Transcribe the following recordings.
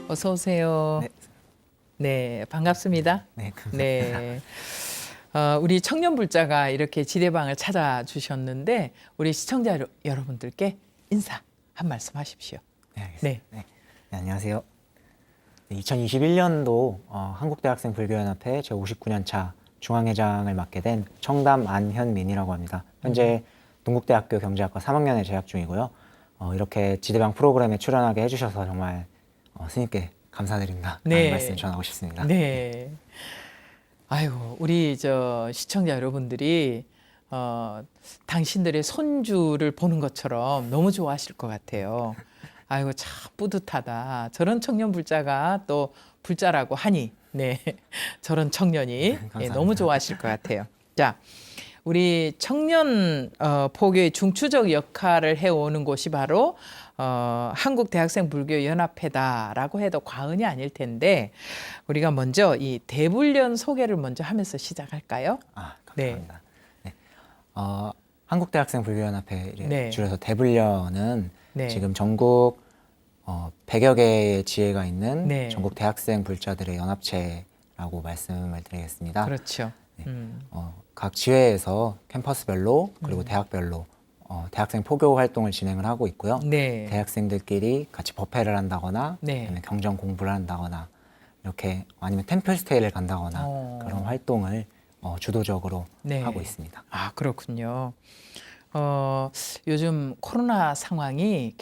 어서 오세요. 네, 네, 반갑습니다. 네, 감사합니다. 네. 우리 청년불자가 이렇게 지대방을 찾아주셨는데 우리 시청자 여러분들께 인사 한 말씀 하십시오. 네, 알겠습니다. 네. 네, 안녕하세요. 2021년도 한국대학생 불교연합회 제59년차 중앙회장을 맡게 된 청담 안현민이라고 합니다. 현재 동국대학교 경제학과 3학년에 재학 중이고요. 이렇게 지대방 프로그램에 출연하게 해주셔서 정말 스님께 감사드립니다. 네. 라는 말씀 전하고 싶습니다. 네. 아이고, 우리 저 시청자 여러분들이 당신들의 손주를 보는 것처럼 너무 좋아하실 것 같아요. 아이고, 참 뿌듯하다. 저런 청년 불자가 또 불자라고 하니, 네. 저런 청년이 감사합니다. 너무 좋아하실 것 같아요. 자, 우리 청년 포교의 중추적 역할을 해오는 곳이 바로 한국대학생불교연합회다라고 해도 과언이 아닐 텐데 우리가 먼저 이 대불련 소개를 먼저 하면서 시작할까요? 감사합니다. 네. 한국대학생 불교연합회 네. 줄여서 대불련은 네. 지금 전국 100여 개의 지회가 있는 네. 전국 대학생 불자들의 연합체라고 말씀을 드리겠습니다. 그렇죠. 각 지회에서 캠퍼스별로 그리고 대학별로 대학생 포교 활동을 진행을 하고 있고요. 네. 대학생들끼리 같이 법회를 한다거나 네. 아니면 경전 공부를 한다거나 이렇게 아니면 템플스테이를 간다거나 그런 활동을 주도적으로 네. 하고 있습니다. 아, 그렇군요. 요즘 코로나 상황이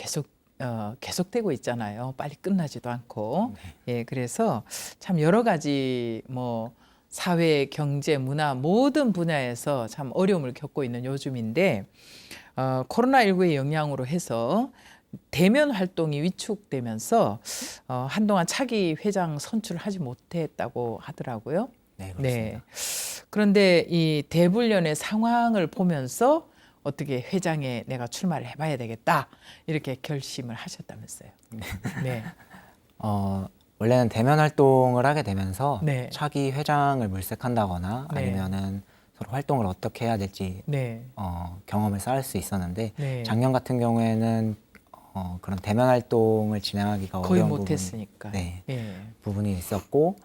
계속되고 있잖아요. 빨리 끝나지도 않고. 예, 그래서 참 여러 가지 뭐 사회, 경제, 문화 모든 분야에서 참 어려움을 겪고 있는 요즘인데 코로나19의 영향으로 해서 대면 활동이 위축되면서 한동안 차기 회장 선출을 하지 못했다고 하더라고요. 네, 그렇습니다. 네. 그런데 이 대불련의 상황을 보면서 어떻게 회장에 내가 출마를 해봐야 되겠다 이렇게 결심을 하셨다면서요. 네. 원래는 대면 활동을 하게 되면서 네. 차기 회장을 물색한다거나 네. 아니면은 서로 활동을 어떻게 해야 될지 네. 경험을 쌓을 수 있었는데 네. 작년 같은 경우에는 그런 대면 활동을 진행하기가 거의 어려운 못했으니까. 예. 부분이 있었고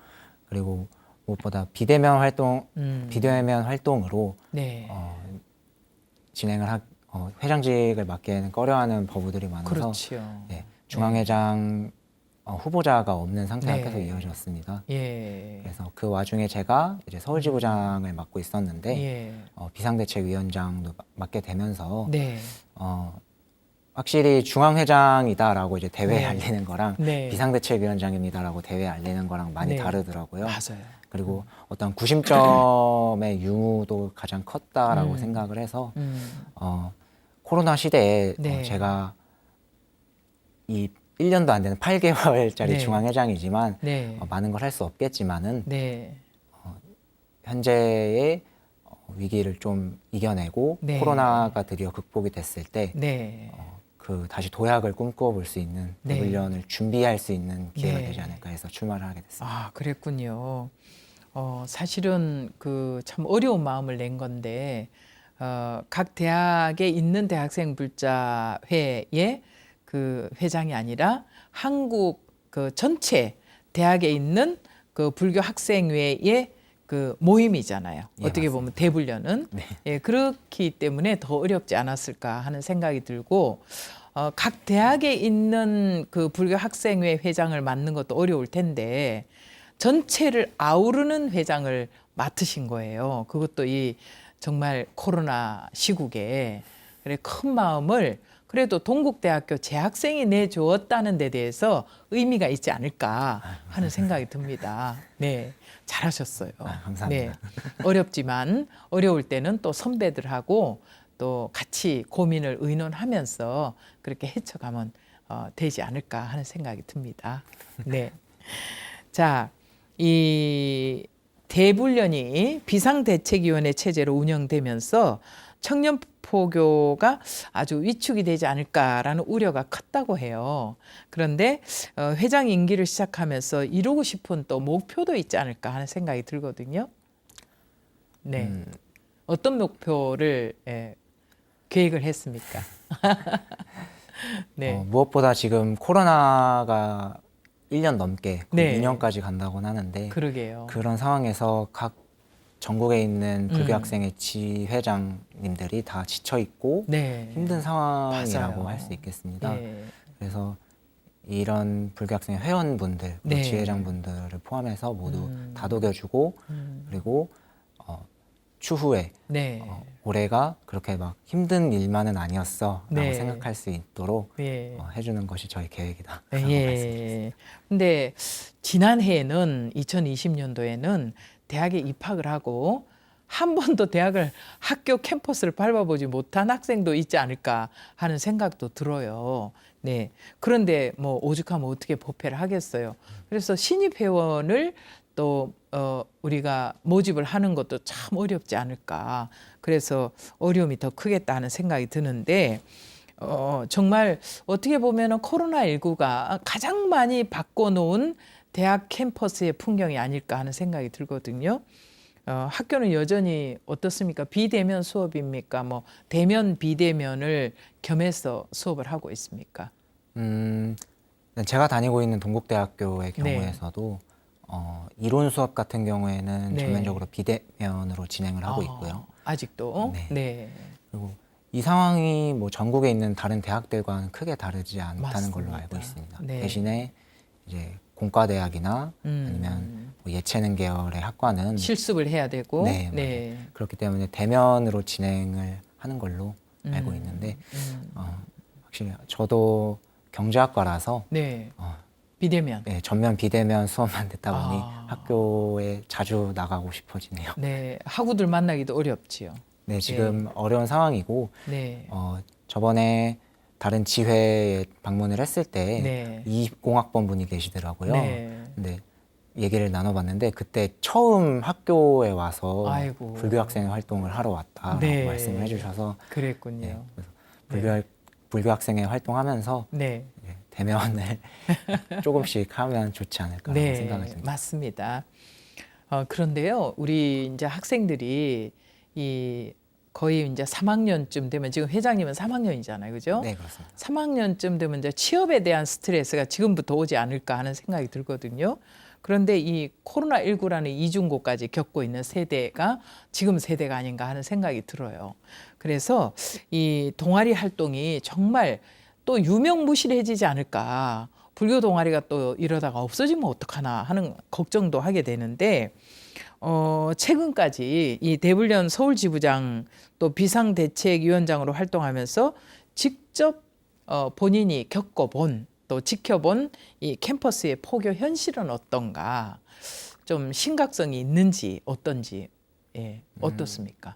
그리고 무엇보다 비대면 활동으로 네. 진행을 회장직을 맡기에는 꺼려하는 법우들이 많아서 그렇죠. 네, 중앙회장 후보자가 없는 상태가 네. 계속 이어졌습니다. 예. 그래서 그 와중에 제가 이제 서울지부장을 맡고 있었는데 예. 비상대책위원장도 맡게 되면서 네. 확실히 중앙회장이다라고 이제 대회에 네. 알리는 거랑 네. 비상대책위원장입니다라고 대회에 알리는 거랑 많이 네. 다르더라고요. 맞아요. 그리고 어떤 구심점의 유무도 가장 컸다라고 생각을 해서 코로나 시대에 네. 제가 이 1년도 안 되는 8개월짜리 네. 중앙회장이지만 네. 많은 걸 할 수 없겠지만은 네. 현재의 위기를 좀 이겨내고 네. 코로나가 드디어 극복이 됐을 때 네. 다시 도약을 꿈꿔볼 수 있는 네. 대불련을 준비할 수 있는 기회가 네. 되지 않을까 해서 출마를 하게 됐습니다. 아, 그랬군요. 사실은 그 참 어려운 마음을 낸 건데 각 대학에 있는 대학생 불자회의 그 회장이 아니라 한국 그 전체 대학에 있는 그 불교 학생회의 그 모임이잖아요. 예, 어떻게 맞습니다. 보면 대불련은 네. 예, 그렇기 때문에 더 어렵지 않았을까 하는 생각이 들고 각 대학에 있는 그 불교 학생회 회장을 맡는 것도 어려울 텐데 전체를 아우르는 회장을 맡으신 거예요. 그것도 이 정말 코로나 시국에 그래 큰 마음을 그래도 동국대학교 재학생이 내주었다는 데 대해서 의미가 있지 않을까 하는 생각이 듭니다. 네, 잘하셨어요. 감사합니다. 네, 어렵지만 어려울 때는 또 선배들하고 또 같이 고민을 의논하면서 그렇게 헤쳐가면 되지 않을까 하는 생각이 듭니다. 네, 자, 이 대불련이 비상대책위원회 체제로 운영되면서 청년 포교가 아주 위축이 되지 않을까라는 우려가 컸다고 해요. 그런데 회장 임기를 시작하면서 이루고 싶은 또 목표도 있지 않을까 하는 생각이 들거든요. 네, 어떤 목표를 계획을 했습니까? 네, 무엇보다 지금 코로나가 1년 넘게 거의 네. 2년까지 간다곤 하는데 그러게요. 그런 상황에서 각 전국에 있는 불교학생의 지회장님들이 다 지쳐 있고 네. 힘든 상황이라고 맞아요. 할 수 있겠습니다. 예. 그래서 이런 불교학생의 회원분들, 네. 지회장분들을 포함해서 모두 다독여주고 그리고 추후에 네. 올해가 그렇게 막 힘든 일만은 아니었어라고 네. 생각할 수 있도록 예. 해주는 것이 저희 계획이다. 예. 근데 지난해에는 2020년도에는 대학에 입학을 하고 한 번도 대학을 학교 캠퍼스를 밟아보지 못한 학생도 있지 않을까 하는 생각도 들어요. 네. 그런데 뭐 오죽하면 어떻게 법회를 하겠어요. 그래서 신입 회원을 또 우리가 모집을 하는 것도 참 어렵지 않을까. 그래서 어려움이 더 크겠다 하는 생각이 드는데 정말 어떻게 보면은 코로나19가 가장 많이 바꿔놓은 대학 캠퍼스의 풍경이 아닐까 하는 생각이 들거든요. 학교는 여전히 어떻습니까? 비대면 수업입니까? 뭐 대면 비대면을 겸해서 수업을 하고 있습니까? 제가 다니고 있는 동국대학교의 네. 경우에서도 이론 수업 같은 경우에는 네. 전면적으로 비대면으로 진행을 하고 있고요. 아직도? 네. 네. 그리고 이 상황이 뭐 전국에 있는 다른 대학들과는 크게 다르지 않다는 걸로 맞습니다. 알고 있습니다. 네. 대신에 이제 공과대학이나 아니면 뭐 예체능 계열의 학과는 실습을 해야 되고. 네, 네. 그렇기 때문에 대면으로 진행을 하는 걸로 알고 있는데 확실히 저도 경제학과라서 네. 비대면. 네, 전면 비대면 수업만 듣다 보니 아. 학교에 자주 나가고 싶어지네요. 네. 학우들 만나기도 어렵지요. 네, 지금 어려운 상황이고 네. 저번에 다른 지회에 방문을 했을 때 네. 20학번 분이 계시더라고요. 네. 근데 얘기를 나눠봤는데 그때 처음 학교에 와서 아이고. 불교학생 활동을 하러 왔다라고 네. 말씀을 해주셔서 그랬군요. 네, 그래서 불교학생회 활동하면서 네. 대면을 조금씩 하면 좋지 않을까 네. 생각을 듭니다. 맞습니다. 그런데요, 우리 이제 학생들이 이 거의 이제 3학년쯤 되면 지금 회장님은 3학년이잖아요, 그죠? 네, 그렇습니다. 3학년쯤 되면 이제 취업에 대한 스트레스가 지금부터 오지 않을까 하는 생각이 들거든요. 그런데 이 코로나19라는 이중고까지 겪고 있는 세대가 지금 세대가 아닌가 하는 생각이 들어요. 그래서 이 동아리 활동이 정말 또 유명무실해지지 않을까. 불교 동아리가 또 이러다가 없어지면 어떡하나 하는 걱정도 하게 되는데 최근까지 이 대불련 서울지부장 또 비상대책위원장으로 활동하면서 직접 본인이 겪어본 또 지켜본 이 캠퍼스의 포교 현실은 어떤가, 좀 심각성이 있는지 어떤지, 예, 어떻습니까?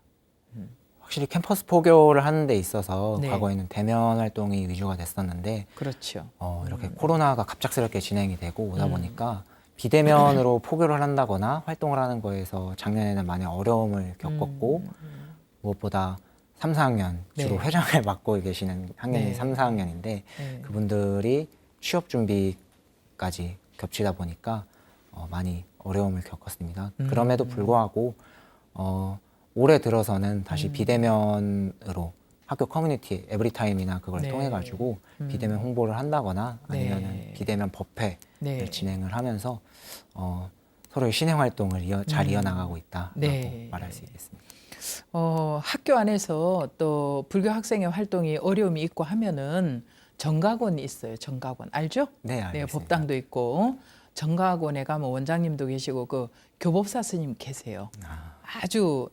확실히 캠퍼스 포교를 하는 데 있어서 네. 과거에는 대면 활동이 위주가 됐었는데 그렇죠. 이렇게 코로나가 갑작스럽게 진행이 되고 오다 보니까 비대면으로 포교를 한다거나 활동을 하는 거에서 작년에는 많이 어려움을 겪었고 무엇보다 3, 4학년 주로 네. 회장을 맡고 계시는 학년이 네. 3, 4학년인데 네. 그분들이 취업 준비까지 겹치다 보니까 많이 어려움을 겪었습니다. 그럼에도 불구하고 올해 들어서는 다시 비대면으로 학교 커뮤니티 에브리타임이나 그걸 네. 통해 가지고 비대면 홍보를 한다거나 아니면 네. 비대면 법회를 네. 진행을 하면서 서로의 신행 활동을 잘 이어나가고 있다라고 네. 말할 수 있겠습니다. 학교 안에서 또 불교 학생의 활동이 어려움이 있고 하면은 정각원이 있어요. 정각원 알죠? 네, 알겠습니다. 법당도 있고 정각원에 가면 원장님도 계시고 그 교법사 스님 계세요. 아주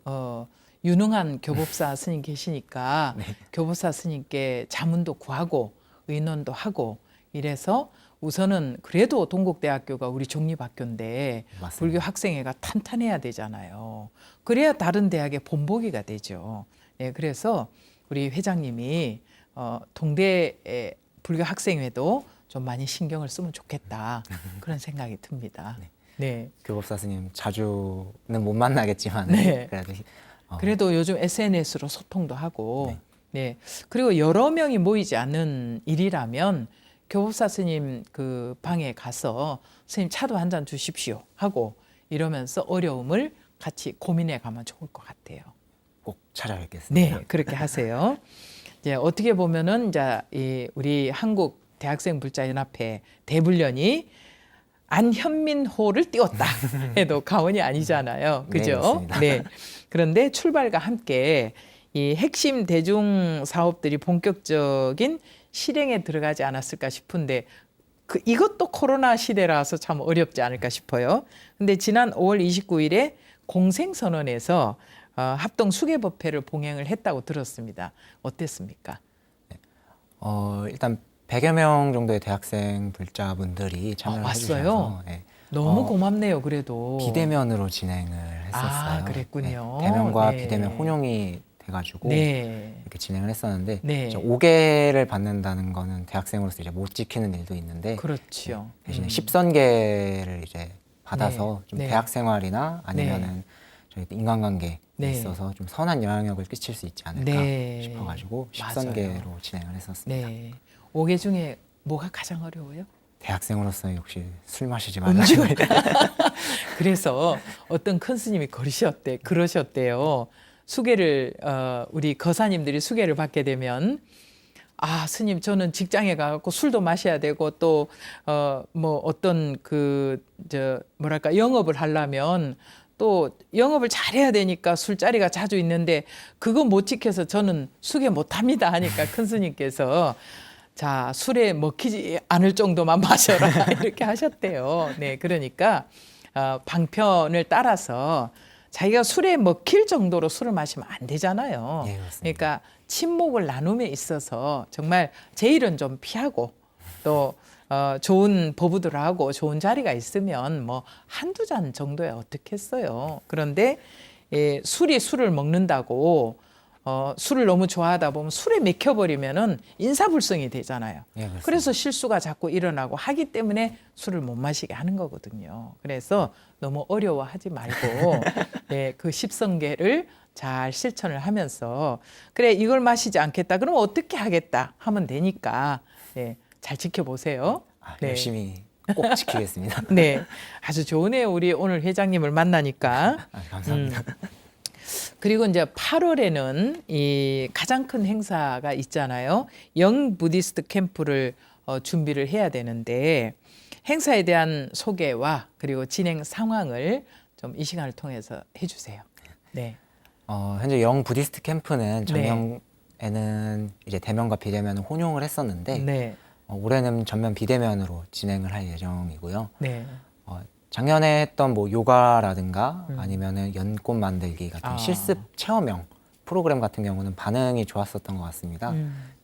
유능한 교법사 스님 계시니까 네. 교법사 스님께 자문도 구하고 의논도 하고 이래서 우선은 그래도 동국대학교가 우리 종립학교인데 맞습니다. 불교 학생회가 탄탄해야 되잖아요. 그래야 다른 대학의 본보기가 되죠. 예, 그래서 우리 회장님이 동대 불교 학생회도 좀 많이 신경을 쓰면 좋겠다 그런 생각이 듭니다. 네. 교법사 스님 자주는 못 만나겠지만 네. 그래도 그래도 요즘 SNS로 소통도 하고, 네. 그리고 여러 명이 모이지 않는 일이라면 교법사 스님 그 방에 가서 스님 차도 한 잔 주십시오 하고 이러면서 어려움을 같이 고민해 가면 좋을 것 같아요. 꼭 찾아뵙겠습니다. 네, 그렇게 하세요. 이제 어떻게 보면은 이제 이 우리 한국 대학생 불자 연합회 대불련이 안현민호를 띄웠다 해도 과언이 아니잖아요. 네, 그죠? 그렇습니다. 네. 그런데 출발과 함께 이 핵심 대중 사업들이 본격적인 실행에 들어가지 않았을까 싶은데 이것도 코로나 시대라서 참 어렵지 않을까 싶어요. 근데 지난 5월 29일에 공생선언에서 합동 수계법회를 봉행을 했다고 들었습니다. 어땠습니까? 일단 100여 명 정도의 대학생 불자분들이 참여를 왔어요? 해주셔서 네, 너무 고맙네요. 그래도 비대면으로 진행을 했었어요. 그랬군요. 네, 대면과 네. 비대면 혼용이 돼가지고 네. 이렇게 진행을 했었는데 네. 이제 5개를 받는다는 거는 대학생으로서 이제 못 지키는 일도 있는데 그렇죠. 대신에 10선계를 이제 받아서 네. 좀 네. 대학 생활이나 아니면은 저희 인간관계에 네. 있어서 좀 선한 영향력을 끼칠 수 있지 않을까 네. 싶어가지고 맞아요. 10선계로 진행을 했었습니다. 네. 5개 중에 뭐가 가장 어려워요? 대학생으로서 역시 술 마시지 말라. 음주. 그래서 어떤 큰 스님이 그러셨대요. 수계를 우리 거사님들이 수계를 받게 되면 스님 저는 직장에 가갖고 술도 마셔야 되고 또 뭐 어떤 뭐랄까 영업을 하려면 또 영업을 잘해야 되니까 술자리가 자주 있는데 그거 못 지켜서 저는 수계 못합니다 하니까 큰 스님께서 자, 술에 먹히지 않을 정도만 마셔라 이렇게 하셨대요. 네, 그러니까 방편을 따라서 자기가 술에 먹힐 정도로 술을 마시면 안 되잖아요. 예, 그렇습니다. 그러니까 친목을 나눔에 있어서 정말 제일은 좀 피하고 또 좋은 법우들하고 좋은 자리가 있으면 뭐 한두 잔 정도야 어떻겠어요. 그런데 술이 술을 먹는다고 술을 너무 좋아하다 보면 술에 맥혀버리면은 인사불성이 되잖아요. 예, 그렇습니다. 그래서 실수가 자꾸 일어나고 하기 때문에 술을 못 마시게 하는 거거든요. 그래서 너무 어려워하지 말고 그 10선계를 잘 실천을 하면서 그래 이걸 마시지 않겠다. 그럼 어떻게 하겠다 하면 되니까 잘 지켜보세요. 열심히 꼭 지키겠습니다. 네, 아주 좋으네요. 우리 오늘 회장님을 만나니까. 감사합니다. 그리고 이제 8월에는 이 가장 큰 행사가 있잖아요. 영 부디스트 캠프를 준비를 해야 되는데 행사에 대한 소개와 그리고 진행 상황을 좀 이 시간을 통해서 해주세요. 네. 현재 영 부디스트 캠프는 네. 작년에는 이제 대면과 비대면을 혼용을 했었는데 네. 올해는 전면 비대면으로 진행을 할 예정이고요. 네. 작년에 했던 뭐 요가라든가 아니면은 연꽃 만들기 같은 실습 체험형 프로그램 같은 경우는 반응이 좋았었던 것 같습니다.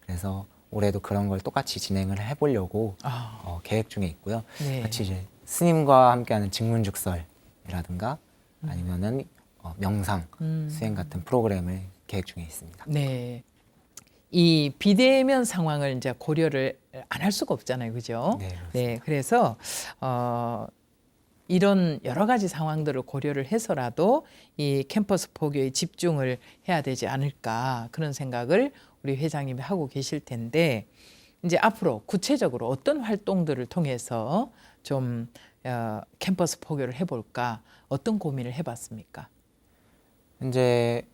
그래서 올해도 그런 걸 똑같이 진행을 해보려고 계획 중에 있고요. 네. 같이 이제 스님과 함께하는 직문죽설이라든가 아니면은 명상 수행 같은 프로그램을 계획 중에 있습니다. 네. 이 비대면 상황을 이제 고려를 안 할 수가 없잖아요. 그죠? 네, 그렇습니다. 네. 그래서 이런 여러 가지 상황들을 고려를 해서라도 이 캠퍼스 포교에 집중을 해야 되지 않을까 그런 생각을 우리 회장님이 하고 계실 텐데 이제 앞으로 구체적으로 어떤 활동들을 통해서 좀 캠퍼스 포교를 해볼까 어떤 고민을 해봤습니까? 현재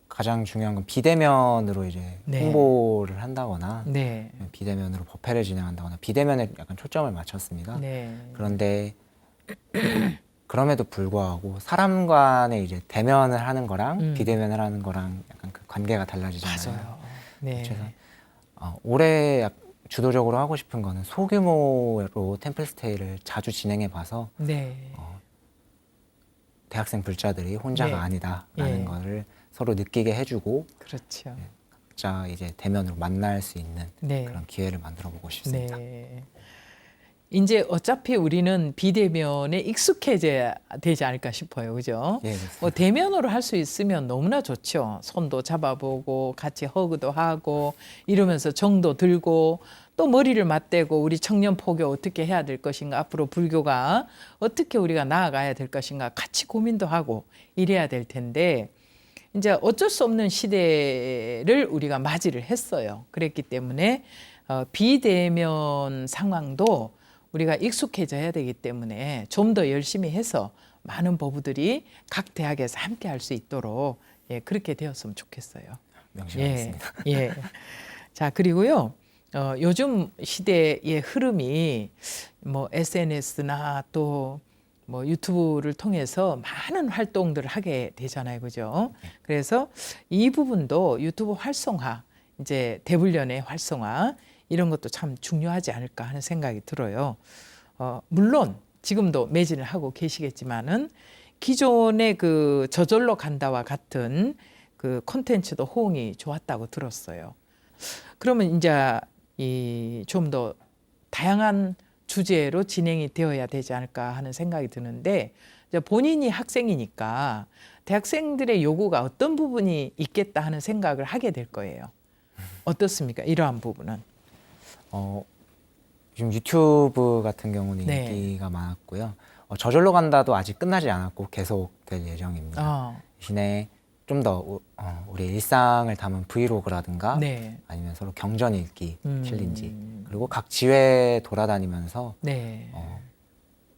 가장 중요한 건 비대면으로 이제 네. 홍보를 한다거나 네. 비대면으로 법회를 진행한다거나 비대면에 약간 초점을 맞췄습니다. 네. 그런데 그럼에도 불구하고 사람 간에 이제 대면을 하는 거랑 비대면을 하는 거랑 약간 그 관계가 달라지잖아요. 맞아요. 네. 그래서 올해 주도적으로 하고 싶은 거는 소규모로 템플스테이를 자주 진행해 봐서 네. 대학생 불자들이 혼자가 네. 아니다라는 예. 거를 서로 느끼게 해주고 그렇죠. 각자 이제 대면으로 만날 수 있는 네. 그런 기회를 만들어 보고 싶습니다. 네. 이제 어차피 우리는 비대면에 익숙해져야 되지 않을까 싶어요. 그죠? 예, 그렇습니다. 뭐 대면으로 할 수 있으면 너무나 좋죠. 손도 잡아보고 같이 허그도 하고 이러면서 정도 들고 또 머리를 맞대고 우리 청년 포교 어떻게 해야 될 것인가 앞으로 불교가 어떻게 우리가 나아가야 될 것인가 같이 고민도 하고 이래야 될 텐데 이제 어쩔 수 없는 시대를 우리가 맞이를 했어요. 그랬기 때문에 비대면 상황도 우리가 익숙해져야 되기 때문에 좀 더 열심히 해서 많은 법우들이 각 대학에서 함께 할 수 있도록 그렇게 되었으면 좋겠어요. 명심하겠습니다. 예. 자, 그리고요. 요즘 시대의 흐름이 뭐 SNS나 또 뭐 유튜브를 통해서 많은 활동들을 하게 되잖아요, 그죠? 그래서 이 부분도 유튜브 활성화, 이제 대불련의 활성화 이런 것도 참 중요하지 않을까 하는 생각이 들어요. 물론 지금도 매진을 하고 계시겠지만은 기존의 그 저절로 간다와 같은 그 콘텐츠도 호응이 좋았다고 들었어요. 그러면 이제 이 좀 더 다양한 주제로 진행이 되어야 되지 않을까 하는 생각이 드는데 이제 본인이 학생이니까 대학생들의 요구가 어떤 부분이 있겠다 하는 생각을 하게 될 거예요. 어떻습니까? 이러한 부분은. 요즘 유튜브 같은 경우는 네. 인기가 많았고요. 저절로 간다도 아직 끝나지 않았고 계속 될 예정입니다. 대신에 좀 더 우리 일상을 담은 브이로그라든가 네. 아니면 서로 경전 읽기 챌린지 그리고 각 지회 돌아다니면서 네.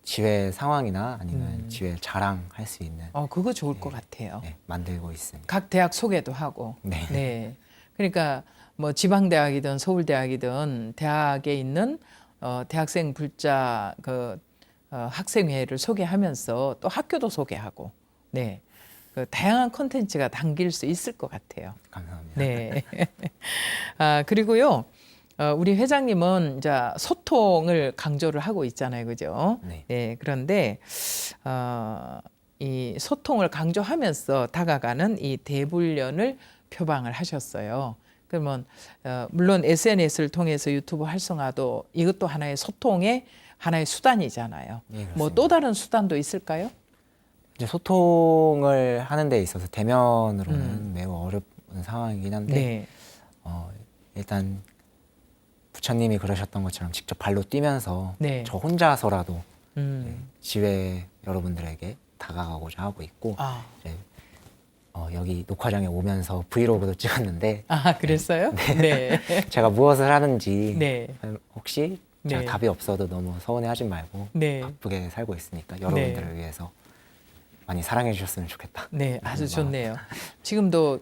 지회 상황이나 아니면 지회 자랑할 수 있는 그거 좋을 것 같아요. 네, 만들고 있습니다. 각 대학 소개도 하고. 네. 네. 그러니까 뭐 지방대학이든 서울대학이든 대학에 있는 대학생 불자 학생회를 소개하면서 또 학교도 소개하고. 네. 그 다양한 콘텐츠가 담길 수 있을 것 같아요. 감사합니다. 네. 그리고요, 우리 회장님은 이제 소통을 강조를 하고 있잖아요, 그죠? 네. 네. 그런데 이 소통을 강조하면서 다가가는 이 대불련을 표방을 하셨어요. 그러면 물론 SNS를 통해서 유튜브 활성화도 이것도 하나의 소통의 하나의 수단이잖아요. 네, 뭐 또 다른 수단도 있을까요? 이제 소통을 하는 데 있어서 대면으로는 매우 어려운 상황이긴 한데 네. 일단 부처님이 그러셨던 것처럼 직접 발로 뛰면서 네. 저 혼자서라도 음. 지회 여러분들에게 다가가고자 하고 있고 아, 이제 여기 녹화장에 오면서 브이로그도 찍었는데 그랬어요? 네. 제가 무엇을 하는지 네. 혹시 제가 네. 답이 없어도 너무 서운해하지 말고 네. 바쁘게 살고 있으니까 여러분들을 위해서 많이 사랑해 주셨으면 좋겠다. 네, 아주 좋네요. 지금도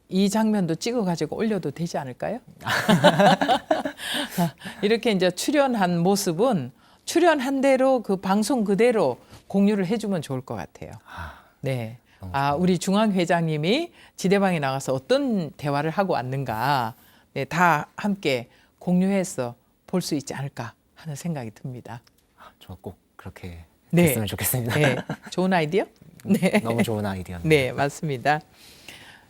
이 장면도 찍어가지고 올려도 되지 않을까요? 이렇게 이제 출연한 모습은 출연한 대로 그 방송 그대로 공유를 해주면 좋을 것 같아요. 네. 우리 중앙회장님이 지대방에 나가서 어떤 대화를 하고 왔는가, 네, 다 함께 공유해서 볼 수 있지 않을까 하는 생각이 듭니다. 저 꼭 그렇게 네. 됐으면 좋겠습니다. 네, 좋은 아이디어? 네. 너무 좋은 아이디어입니다. 네, 맞습니다.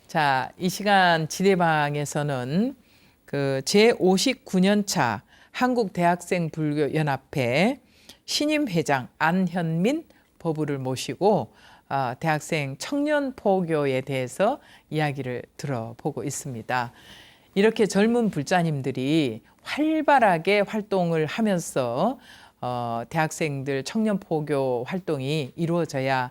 자, 이 시간 지대방에서는 그 제59년차 한국대학생불교연합회 신임 회장 안현민 법우를 모시고 대학생 청년 포교에 대해서 이야기를 들어보고 있습니다. 이렇게 젊은 불자님들이 활발하게 활동을 하면서 대학생들 청년 포교 활동이 이루어져야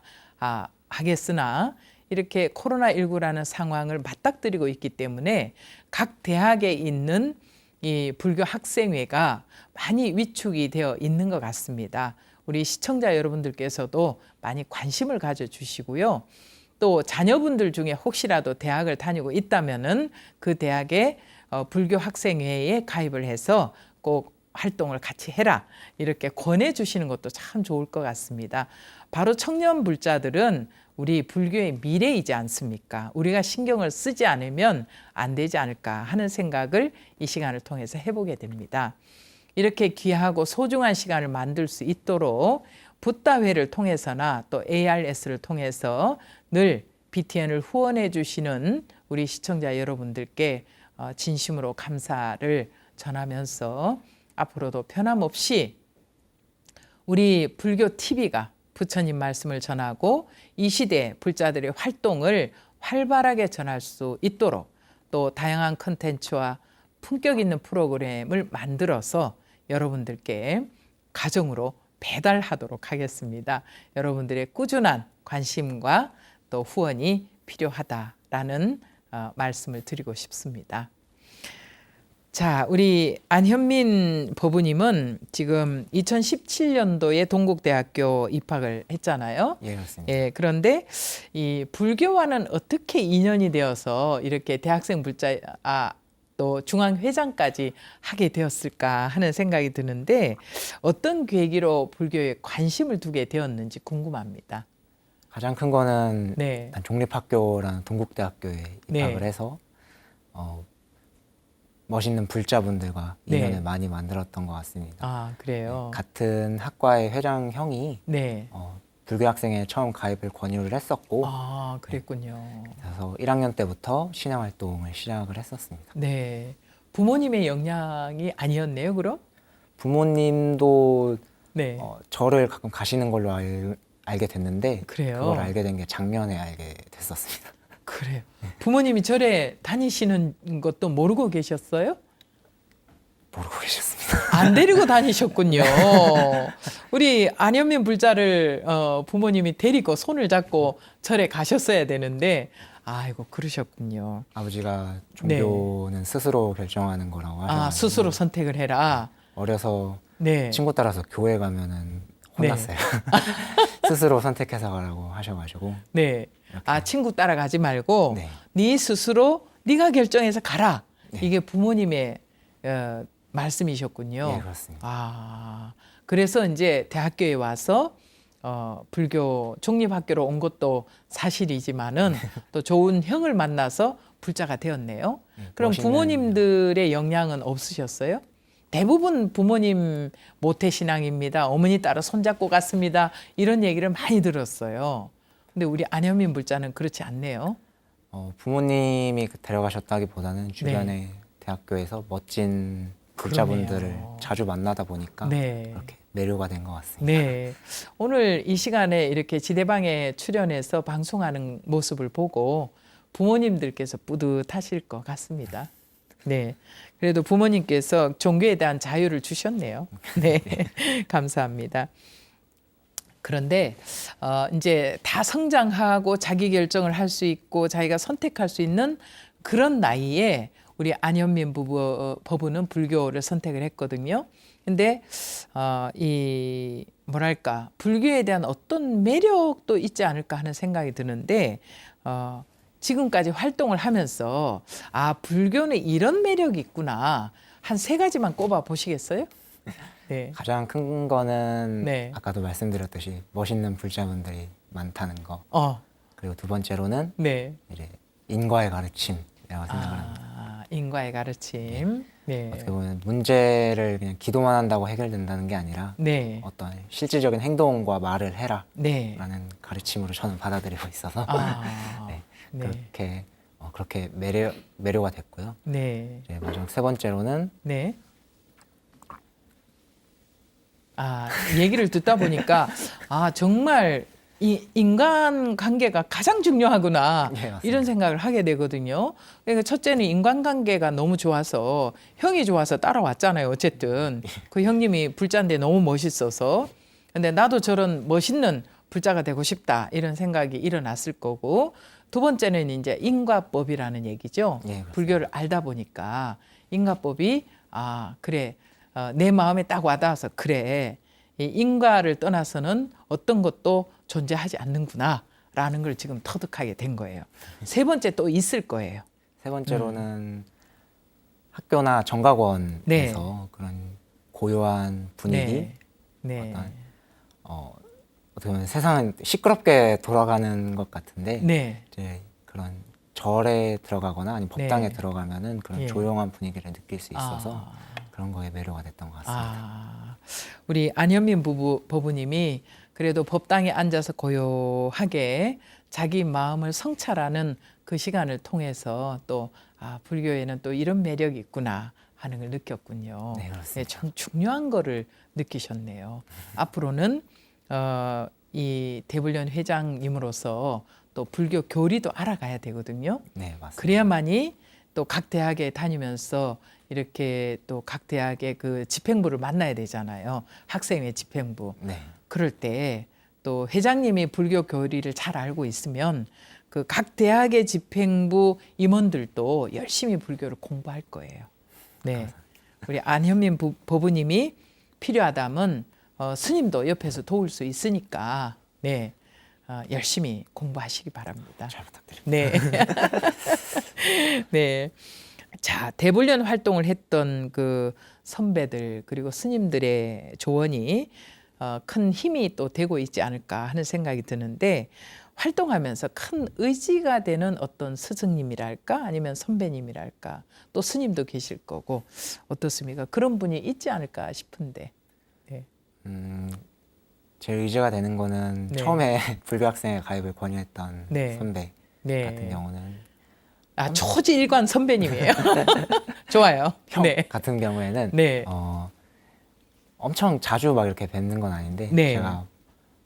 하겠으나 이렇게 코로나19라는 상황을 맞닥뜨리고 있기 때문에 각 대학에 있는 이 불교 학생회가 많이 위축이 되어 있는 것 같습니다. 우리 시청자 여러분들께서도 많이 관심을 가져주시고요. 또 자녀분들 중에 혹시라도 대학을 다니고 있다면은 그 대학의 불교 학생회에 가입을 해서 꼭 활동을 같이 해라 이렇게 권해주시는 것도 참 좋을 것 같습니다. 바로 청년 불자들은 우리 불교의 미래이지 않습니까? 우리가 신경을 쓰지 않으면 안 되지 않을까 하는 생각을 이 시간을 통해서 해보게 됩니다. 이렇게 귀하고 소중한 시간을 만들 수 있도록 붓다회를 통해서나 또 ARS를 통해서 늘 BTN을 후원해 주시는 우리 시청자 여러분들께 진심으로 감사를 전하면서 앞으로도 변함없이 우리 불교 TV가 부처님 말씀을 전하고 이 시대 불자들의 활동을 활발하게 전할 수 있도록 또 다양한 컨텐츠와 품격 있는 프로그램을 만들어서 여러분들께 가정으로 배달하도록 하겠습니다. 여러분들의 꾸준한 관심과 또 후원이 필요하다라는 말씀을 드리고 싶습니다. 자, 우리 안현민 법우님은 지금 2017년도에 동국대학교 입학을 했잖아요. 예, 그렇습니다. 예, 그런데 이 불교와는 어떻게 인연이 되어서 이렇게 대학생 불자 또 중앙회장까지 하게 되었을까 하는 생각이 드는데 어떤 계기로 불교에 관심을 두게 되었는지 궁금합니다. 가장 큰 거는 네. 일단 종립학교라는 동국대학교에 입학을 네. 해서 멋있는 불자분들과 네. 인연을 많이 만들었던 것 같습니다. 아, 그래요. 같은 학과의 회장 형이 네. 불교 학생회 처음 가입을 권유를 했었고 아, 그랬군요. 그래서 1학년 때부터 신앙 활동을 시작을 했었습니다. 네. 부모님의 영향이 아니었네요, 그럼? 부모님도 네. 저를 가끔 가시는 걸로 알게 됐는데 그래요? 그걸 알게 된 게 작년에 알게 됐었습니다. 그래요. 부모님이 절에 다니시는 것도 모르고 계셨어요? 모르고 계셨습니다. 안 데리고 다니셨군요. 우리 안현민 불자를 부모님이 데리고 손을 잡고 절에 가셨어야 되는데 아이고 그러셨군요. 아버지가 종교는 스스로 결정하는 거라고 하셔가지고 아, 스스로 선택을 해라. 어려서 네. 친구 따라서 교회 가면은 혼났어요. 스스로 선택해서 가라고 하셔가지고 네. 아, 친구 따라가지 말고 네. 네 스스로 네가 결정해서 가라. 네. 이게 부모님의 말씀이셨군요. 예, 그렇습니다. 아, 그래서 이제 대학교에 와서 불교 종립학교로 온 것도 사실이지만은 또 좋은 형을 만나서 불자가 되었네요. 그럼 멋있는- 부모님들의 영향은 없으셨어요? 대부분 부모님 모태신앙입니다. 어머니 따라 손잡고 갔습니다. 이런 얘기를 많이 들었어요. 근데 우리 안현민 불자는 그렇지 않네요. 부모님이 데려가셨다기보다는 주변의 대학교에서 멋진 불자분들을 그러네요. 자주 만나다 보니까 네. 그렇게 매료가 된 것 같습니다. 네. 오늘 이 시간에 이렇게 지대방에 출연해서 방송하는 모습을 보고 부모님들께서 뿌듯하실 것 같습니다. 네. 그래도 부모님께서 종교에 대한 자유를 주셨네요. 네. 감사합니다. 그런데 이제 다 성장하고 자기 결정을 할 수 있고 자기가 선택할 수 있는 그런 나이에 우리 안현민 법부는 불교를 선택을 했거든요. 근데 이 뭐랄까 불교에 대한 어떤 매력도 있지 않을까 하는 생각이 드는데 지금까지 활동을 하면서 아 불교는 이런 매력이 있구나 한 3가지만 꼽아 보시겠어요? 네. 가장 큰 거는 네. 아까도 말씀드렸듯이 멋있는 불자분들이 많다는 거. 어, 그리고 두 번째로는 네. 이제 인과의 가르침이라고 생각을 합니다. 아, 인과의 가르침. 네. 어떻게 보면 문제를 그냥 기도만 한다고 해결된다는 게 아니라 네. 어떤 실질적인 행동과 말을 해라라는 네. 가르침으로 저는 받아들이고 있어서 아, 네, 네. 그렇게 매료가 됐고요. 네. 이제 마지막 세 번째로는 네. 아, 얘기를 듣다 보니까 아, 정말 이 인간 관계가 가장 중요하구나 네, 맞습니다. 이런 생각을 하게 되거든요. 그러니까 첫째는 인간 관계가 너무 좋아서 형이 좋아서 따라왔잖아요. 어쨌든 그 형님이 불자인데 너무 멋있어서 근데 나도 저런 멋있는 불자가 되고 싶다 이런 생각이 일어났을 거고 두 번째는 이제 인과법이라는 얘기죠. 예, 그렇습니다. 불교를 알다 보니까 인과법이 아 그래 내 마음에 딱 와닿아서 그래 이 인과를 떠나서는 어떤 것도 존재하지 않는구나라는 걸 지금 터득하게 된 거예요. 세 번째 또 있을 거예요. 세 번째로는 학교나 정각원에서 네. 그런 고요한 분위기, 네. 네. 어떻게 보면 세상은 시끄럽게 돌아가는 것 같은데 네. 이제 그런 절에 들어가거나 아니면 법당에 네. 들어가면은 그런 예. 조용한 분위기를 느낄 수 있어서 아. 그런 거에 매료가 됐던 것 같습니다. 아, 우리 안현민 법부님이 그래도 법당에 앉아서 고요하게 자기 마음을 성찰하는 그 시간을 통해서 또 아, 불교에는 또 이런 매력이 있구나 하는 걸 느꼈군요. 네, 그렇습니다. 참 중요한 거를 느끼셨네요. 앞으로는 이 대불련 회장님으로서 또 불교 교리도 알아가야 되거든요. 네, 맞습니다. 그래야만이 또 각 대학에 다니면서 이렇게 또 각 대학의 그 집행부를 만나야 되잖아요. 학생회 집행부. 네, 그럴 때 또 회장님이 불교 교리를 잘 알고 있으면 그 각 대학의 집행부 임원들도 열심히 불교를 공부할 거예요. 네. 우리 안현민 법부님이 필요하다면 스님도 옆에서 도울 수 있으니까 네. 열심히 공부하시기 바랍니다. 잘 부탁드립니다. 네. 네. 자, 대불련 활동을 했던 그 선배들 그리고 스님들의 조언이 큰 힘이 또 되고 있지 않을까 하는 생각이 드는데 활동하면서 큰 의지가 되는 어떤 스승님이랄까 아니면 선배님이랄까 또 스님도 계실 거고 어떻습니까? 그런 분이 있지 않을까 싶은데. 네. 제 의지가 되는 거는 네. 처음에 불교 학생회 가입을 권유했던 네. 선배 네. 같은 경우는 초지일관 선배님이에요. 좋아요. 형 네. 같은 경우에는 네. 엄청 자주 막 이렇게 뵙는 건 아닌데 네. 제가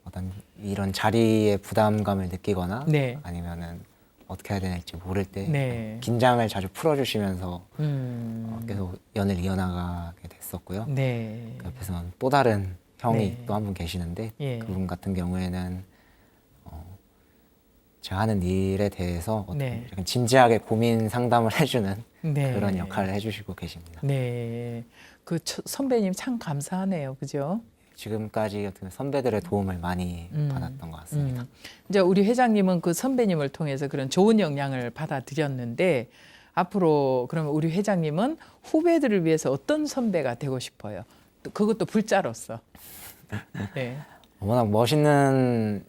어떤 이런 자리에 부담감을 느끼거나 네. 아니면은 어떻게 해야 될지 모를 때 네. 긴장을 자주 풀어주시면서 계속 연을 이어나가게 됐었고요. 네. 그 옆에서는 또 다른 형이 네. 또 한 분 계시는데 예. 그분 같은 경우에는 제가 하는 일에 대해서 어떤 네. 약간 진지하게 고민 상담을 해주는 네. 그런 역할을 해주시고 계십니다. 네. 그 선배님 참 감사하네요. 그죠? 지금까지 어떤 선배들의 도움을 많이 받았던 것 같습니다. 이제 우리 회장님은 그 선배님을 통해서 그런 좋은 영향을 받아들였는데 앞으로 그러면 우리 회장님은 후배들을 위해서 어떤 선배가 되고 싶어요? 또 그것도 불자로서. 네. 워낙 멋있는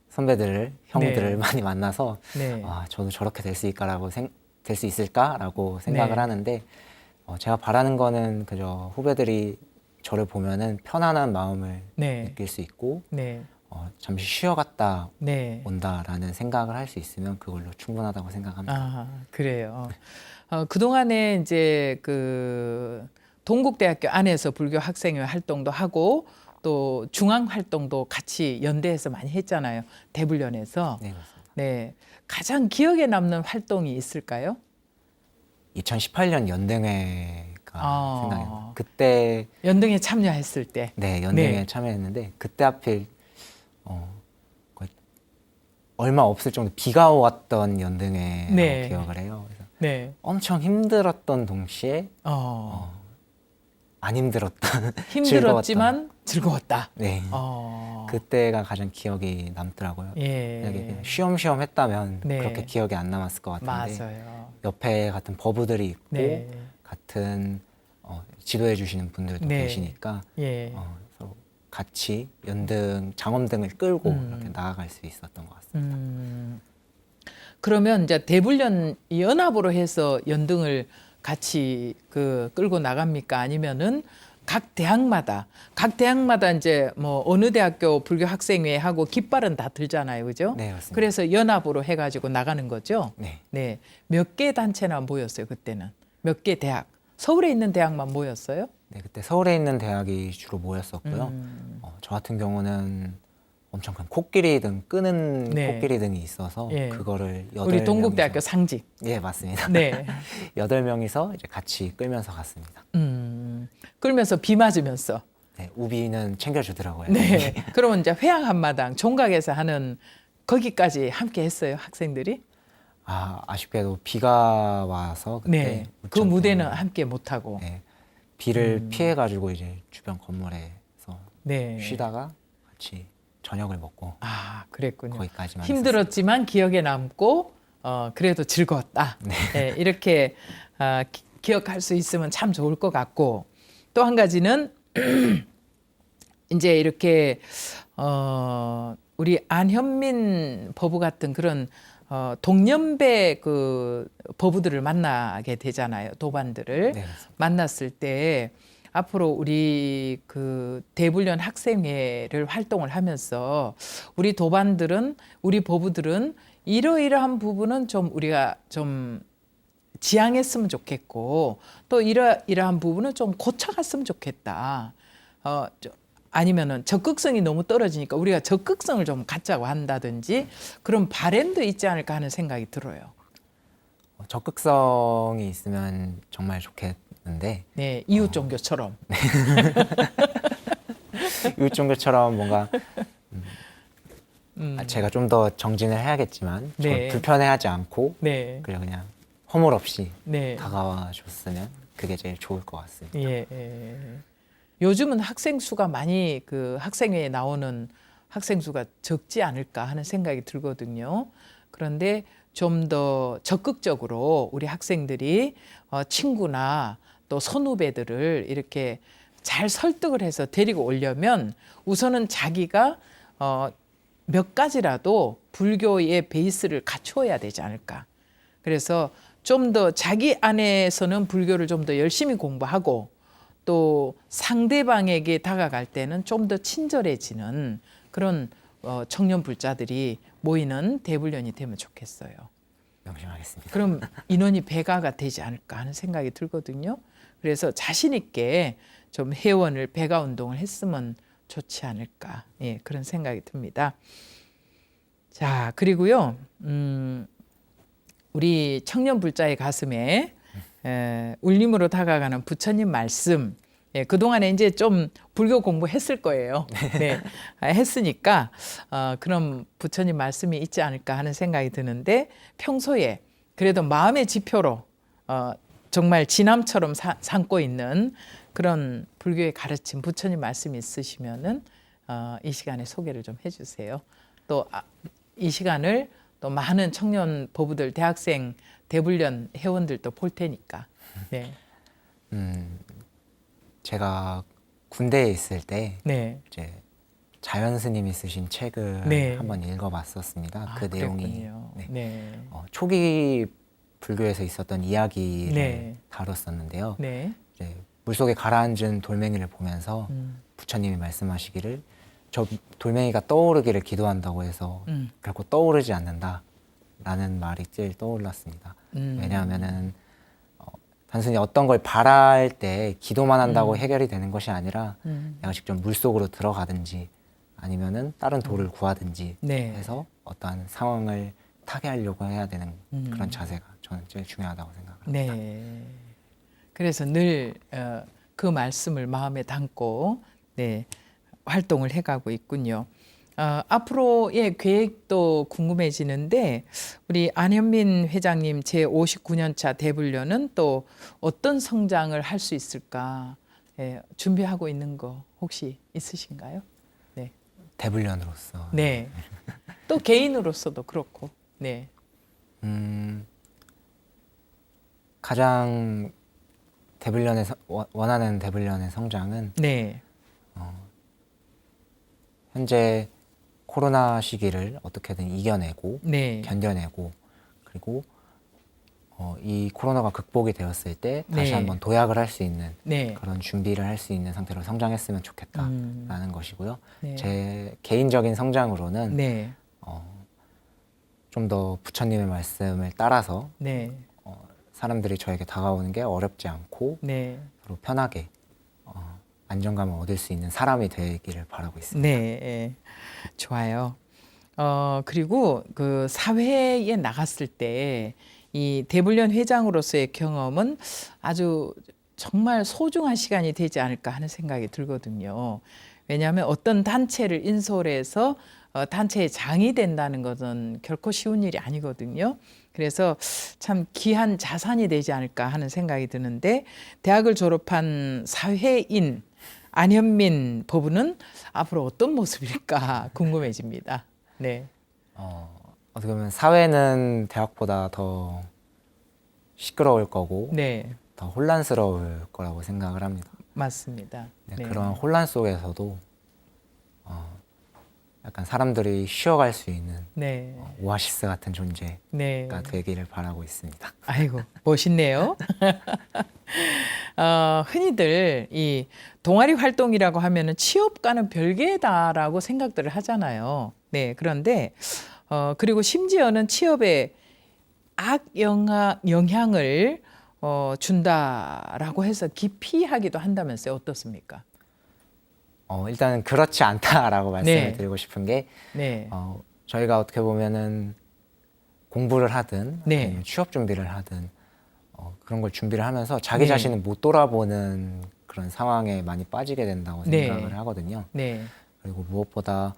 선배들을, 형들을 네. 많이 만나서 네. 저도 저렇게 될 수 있을까라고 생각을 네. 하는데 제가 바라는 거는 그저 후배들이 저를 보면은 편안한 마음을 네. 느낄 수 있고 네. 잠시 쉬어갔다 네. 온다라는 생각을 할 수 있으면 그걸로 충분하다고 생각합니다. 아, 그래요. 그동안에 이제 그 동국대학교 안에서 불교 학생회 활동도 하고 또 중앙 활동도 같이 연대해서 많이 했잖아요. 대불련에서. 네, 맞습니다. 네. 가장 기억에 남는 활동이 있을까요? 2018년 연등회가 생각이 나요. 그때 연등에 참여했을 때. 네, 연등회에 네. 참여했는데 그때 하필 거의 얼마 없을 정도 비가 왔던 연등회라고 네. 기억을 해요. 그래서 네. 엄청 힘들었던 동시에 안 힘들었던 힘들었지만 즐거웠다. 네. 그때가 가장 기억이 남더라고요. 만약에 예. 그냥 쉬엄쉬엄 했다면 네. 그렇게 기억이 안 남았을 것 같은데 맞아요. 옆에 같은 버부들이 있고 네. 같은 지도해 주시는 분들도 네. 계시니까 예. 서로 같이 연등, 장엄등을 끌고 이렇게 나아갈 수 있었던 것 같습니다. 그러면 이제 대불련 연합으로 해서 연등을 같이 끌고 나갑니까? 아니면은 각 대학마다 이제 뭐 어느 대학교 불교 학생회 하고 깃발은 다 들잖아요, 그죠? 네, 맞습니다. 그래서 연합으로 해가지고 나가는 거죠. 네. 네. 몇 개 단체나 모였어요, 그때는? 몇 개 대학? 서울에 있는 대학만 모였어요? 네, 그때 서울에 있는 대학이 주로 모였었고요. 저 같은 경우는 엄청 큰 코끼리 등 끄는 네. 코끼리 등이 있어서 예. 그거를 우리 동국대학교 상직. 예, 맞습니다. 네. 8명이서 이제 같이 끌면서 갔습니다. 끌면서 비 맞으면서. 네, 우비는 챙겨주더라고요. 네. 그러면 이제 회양 한마당 종각에서 하는 거기까지 함께 했어요, 학생들이? 아쉽게도 비가 와서 그때 네. 그 우천 무대는 때문에, 함께 못 하고. 네, 비를 피해 가지고 이제 주변 건물에서 네. 쉬다가 같이 저녁을 먹고 그랬군요. 거기까지만 힘들었지만 기억에 남고 그래도 즐거웠다. 네, 이렇게 기억할 수 있으면 참 좋을 것 같고 또 한 가지는 이제 이렇게 우리 안현민 법우 같은 그런 동년배 그 법우들을 만나게 되잖아요. 도반들을 네, 만났을 때 앞으로 우리 그 대불련 학생회를 활동을 하면서 우리 도반들은 우리 법우들은 이러이러한 부분은 좀 우리가 좀 지양했으면 좋겠고 또 이러이러한 부분은 좀 고쳐갔으면 좋겠다. 아니면은 적극성이 너무 떨어지니까 우리가 적극성을 좀 갖자고 한다든지 그런 바램도 있지 않을까 하는 생각이 들어요. 적극성이 있으면 정말 좋겠는데 네, 이웃 종교처럼. 이웃 종교처럼 뭔가 제가 좀 더 정진을 해야겠지만 네. 저를 불편해하지 않고 네, 그냥 허물 없이 네. 다가와 줬으면 그게 제일 좋을 것 같습니다. 예, 예. 요즘은 학생 수가 많이 그 학생회에 나오는 학생 수가 적지 않을까 하는 생각이 들거든요. 그런데 좀 더 적극적으로 우리 학생들이 친구나 또 선후배들을 이렇게 잘 설득을 해서 데리고 오려면 우선은 자기가 몇 가지라도 불교의 베이스를 갖추어야 되지 않을까. 그래서 좀 더 자기 안에서는 불교를 좀 더 열심히 공부하고 또 상대방에게 다가갈 때는 좀 더 친절해지는 그런 청년 불자들이 모이는 대불련이 되면 좋겠어요. 명심하겠습니다. 그럼 인원이 배가가 되지 않을까 하는 생각이 들거든요. 그래서 자신 있게 좀 회원을 배가 운동을 했으면 좋지 않을까. 예, 그런 생각이 듭니다. 자, 그리고요, 우리 청년 불자의 가슴에 울림으로 다가가는 부처님 말씀. 예, 그동안에 이제 좀 불교 공부했을 거예요. 네, 했으니까 그런 부처님 말씀이 있지 않을까 하는 생각이 드는데 평소에 그래도 마음의 지표로 정말 지남처럼 삼고 있는 그런 불교의 가르침 부처님 말씀이 있으시면은 이 시간에 소개를 좀 해주세요. 또 이 시간을 또 많은 청년 보부들, 대학생, 대불련 회원들도 볼 테니까. 네. 제가 군대에 있을 때 네. 이제 자연 스님이 쓰신 책을 네. 한번 읽어봤었습니다. 그 내용이 그랬군요. 네. 초기 불교에서 있었던 이야기를 네. 다뤘었는데요. 네. 이제 물속에 가라앉은 돌멩이를 보면서 부처님이 말씀하시기를 저 돌멩이가 떠오르기를 기도한다고 해서 결코 떠오르지 않는다라는 말이 제일 떠올랐습니다. 왜냐하면은 단순히 어떤 걸 바랄 때 기도만 한다고 해결이 되는 것이 아니라 내가 직접 물속으로 들어가든지 아니면은 다른 돌을 구하든지 네. 해서 어떠한 상황을 타개하려고 해야 되는 그런 자세가 저는 제일 중요하다고 생각합니다. 네. 그래서 늘 그 말씀을 마음에 담고 네, 활동을 해가고 있군요. 앞으로의 계획도 궁금해지는데 우리 안현민 회장님 제59년차 대불련은 또 어떤 성장을 할 수 있을까 준비하고 있는 거 혹시 있으신가요? 네. 대불련으로서 네. 또 개인으로서도 그렇고. 네. 가장 대불련의 원하는 대불련의 성장은 네. 현재 코로나 시기를 어떻게든 이겨내고 네. 견뎌내고 그리고 이 코로나가 극복이 되었을 때 다시 네. 한번 도약을 할 수 있는 네. 그런 준비를 할 수 있는 상태로 성장했으면 좋겠다라는 것이고요. 네. 제 개인적인 성장으로는 네. 좀 더 부처님의 말씀을 따라서 네. 사람들이 저에게 다가오는 게 어렵지 않고 네. 서로 편하게 안정감을 얻을 수 있는 사람이 되기를 바라고 있습니다. 네, 예. 좋아요. 그리고 그 사회에 나갔을 때 이 대불련 회장으로서의 경험은 아주 정말 소중한 시간이 되지 않을까 하는 생각이 들거든요. 왜냐하면 어떤 단체를 인솔해서 단체의 장이 된다는 것은 결코 쉬운 일이 아니거든요. 그래서 참 귀한 자산이 되지 않을까 하는 생각이 드는데 대학을 졸업한 사회인 안현민 법우는 앞으로 어떤 모습일까 궁금해집니다. 네. 어떻게 보면 사회는 대학보다 더 시끄러울 거고 네. 더 혼란스러울 거라고 생각을 합니다. 맞습니다. 네, 네. 그런 혼란 속에서도 약간 사람들이 쉬어갈 수 있는 네. 오아시스 같은 존재가 네. 되기를 바라고 있습니다. 아이고, 멋있네요. 흔히들 이 동아리 활동이라고 하면은 취업과는 별개다라고 생각들을 하잖아요. 네, 그런데 그리고 심지어는 취업에 영향을 준다라고 해서 기피하기도 한다면서요. 어떻습니까? 일단은 그렇지 않다라고 말씀을 네. 드리고 싶은 게 네. 저희가 어떻게 보면은 공부를 하든 네. 아니면 취업 준비를 하든 그런 걸 준비를 하면서 자기 네. 자신을 못 돌아보는 그런 상황에 많이 빠지게 된다고 네. 생각을 하거든요. 네. 그리고 무엇보다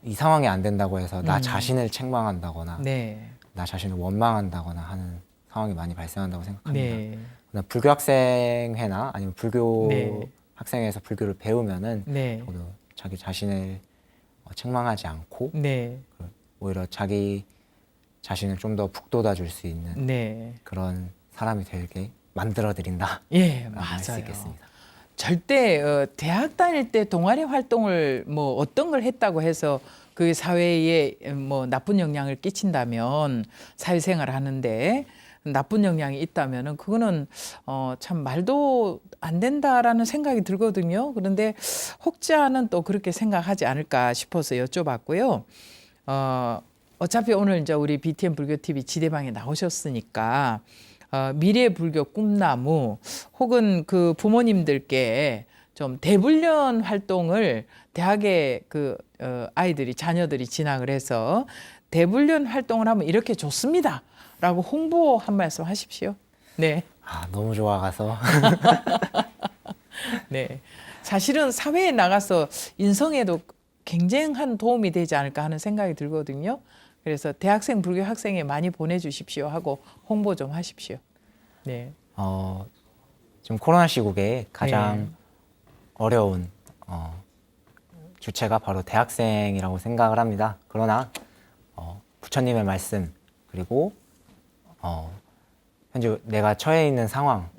이 상황이 안 된다고 해서 나 자신을 책망한다거나 네. 나 자신을 원망한다거나 하는 상황이 많이 발생한다고 생각합니다. 네. 그다음 불교 학생회나 아니면 불교 네. 학생회에서 불교를 배우면은 네. 적어도 자기 자신을 책망하지 않고 네. 오히려 자기 자신을 좀 더 북돋아 줄 수 있는 네. 그런 사람이 되게 만들어 드린다. 예, 할수 맞아요. 있겠습니다. 절대 대학 다닐 때 동아리 활동을 뭐 어떤 걸 했다고 해서 그 사회에 뭐 나쁜 영향을 끼친다면 사회생활을 하는데 나쁜 영향이 있다면은 그거는 참 말도 안 된다라는 생각이 들거든요. 그런데 혹자는 또 그렇게 생각하지 않을까 싶어서 여쭤봤고요. 어차피 오늘 이제 우리 BTN 불교 TV 지대방에 나오셨으니까 미래 불교 꿈나무 혹은 그 부모님들께 좀 대불련 활동을 대학에 그 아이들이 자녀들이 진학을 해서 대불련 활동을 하면 이렇게 좋습니다라고 홍보 한 말씀 하십시오. 네. 아, 너무 좋아가서 네. 사실은 사회에 나가서 인성에도 굉장한 도움이 되지 않을까 하는 생각이 들거든요. 그래서 대학생 불교 학생에 많이 보내주십시오 하고 홍보 좀 하십시오. 네. 지금 코로나 시국에 가장 네. 어려운 주체가 바로 대학생이라고 생각을 합니다. 그러나 부처님의 말씀 그리고 현재 내가 처해 있는 상황을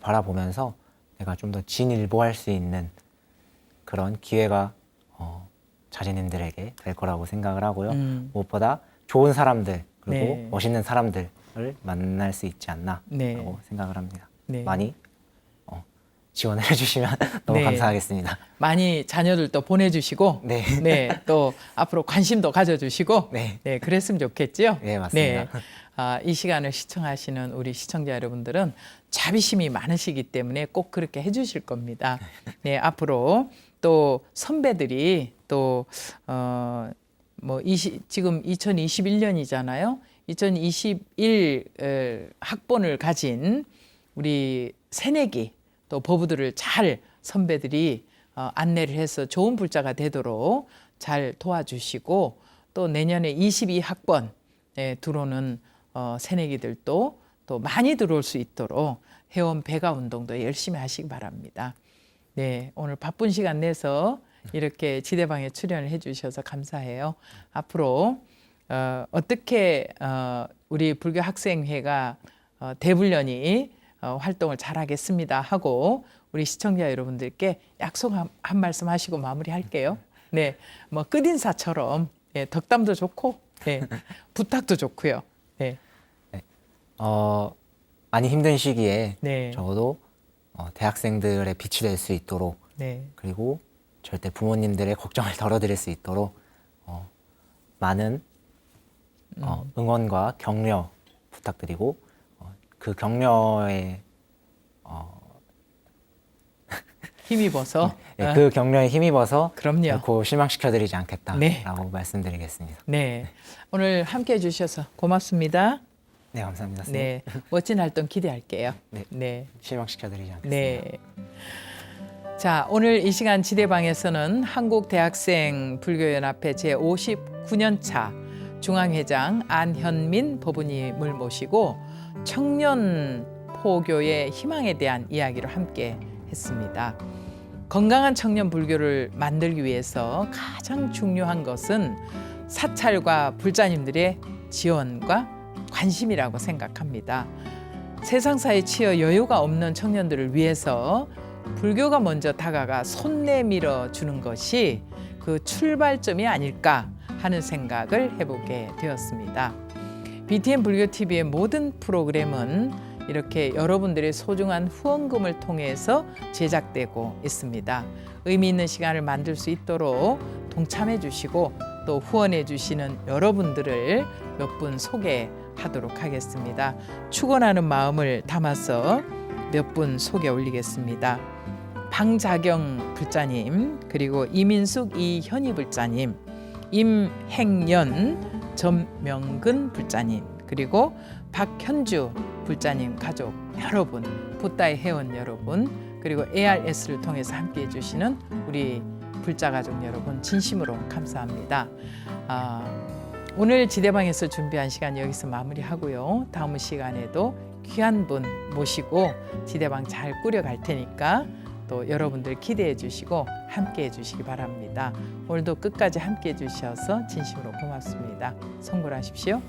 바라보면서 내가 좀 더 진일보할 수 있는 그런 기회가 자신님들에게 될 거라고 생각을 하고요. 무엇보다 좋은 사람들 그리고 네. 멋있는 사람들을 만날 수 있지 않나라고 네. 생각을 합니다. 네. 많이 지원을 해주시면 너무 네. 감사하겠습니다. 많이 자녀들도 보내주시고, 네. 네, 또 앞으로 관심도 가져주시고, 네. 네, 그랬으면 좋겠죠. 네, 맞습니다. 이 시간을 시청하시는 우리 시청자 여러분들은 자비심이 많으시기 때문에 꼭 그렇게 해주실 겁니다. 네, 앞으로 또 선배들이 또 지금 2021년이잖아요. 2021 학번을 가진 우리 새내기 또 법우들을 잘 선배들이 안내를 해서 좋은 불자가 되도록 잘 도와주시고 또 내년에 22학번에 들어오는 새내기들도 또 많이 들어올 수 있도록 회원 배가 운동도 열심히 하시기 바랍니다. 네, 오늘 바쁜 시간 내서 이렇게 지대방에 출연을 해주셔서 감사해요. 앞으로 어떻게 우리 불교 학생회가 대불련이 활동을 잘하겠습니다 하고 우리 시청자 여러분들께 약속 한 말씀 하시고 마무리할게요. 네, 뭐 끝인사처럼 덕담도 좋고 부탁도 좋고요. 네. 많이 힘든 시기에 네. 적어도 대학생들의 빛이 될 수 있도록 네. 그리고 절대 부모님들의 걱정을 덜어드릴 수 있도록 많은 응원과 격려 부탁드리고 그 격려에 힘입어서 그 격려에 힘입어서 그럼요. 결코 실망시켜드리지 않겠다라고 네. 말씀드리겠습니다. 네, 오늘 함께해 주셔서 고맙습니다. 네, 감사합니다. 선생님. 네, 멋진 활동 기대할게요. 네. 네. 실망시켜드리지 않겠습니다. 네. 자, 오늘 이 시간 지대방에서는 한국대학생 불교연합회 제59년차 중앙회장 안현민 법우님을 모시고 청년 포교의 희망에 대한 이야기를 함께 했습니다. 건강한 청년 불교를 만들기 위해서 가장 중요한 것은 사찰과 불자님들의 지원과 관심이라고 생각합니다. 세상사에 치여 여유가 없는 청년들을 위해서 불교가 먼저 다가가 손 내밀어 주는 것이 그 출발점이 아닐까 하는 생각을 해보게 되었습니다. BTN 불교TV의 모든 프로그램은 이렇게 여러분들의 소중한 후원금을 통해서 제작되고 있습니다. 의미 있는 시간을 만들 수 있도록 동참해 주시고 또 후원해 주시는 여러분들을 몇 분 소개하도록 하겠습니다. 축원하는 마음을 담아서 몇 분 소개 올리겠습니다. 방자경 불자님, 그리고 이민숙 이현희 불자님, 임행연 전명근 불자님, 그리고 박현주 불자님 가족 여러분, 붓다의 회원 여러분, 그리고 ARS를 통해서 함께해 주시는 우리 불자 가족 여러분 진심으로 감사합니다. 오늘 지대방에서 준비한 시간 여기서 마무리하고요. 다음 시간에도 귀한 분 모시고 지대방 잘 꾸려갈 테니까 또 여러분들 기대해 주시고 함께해 주시기 바랍니다. 오늘도 끝까지 함께해 주셔서 진심으로 고맙습니다. 성불하십시오.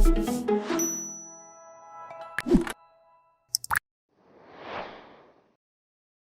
네.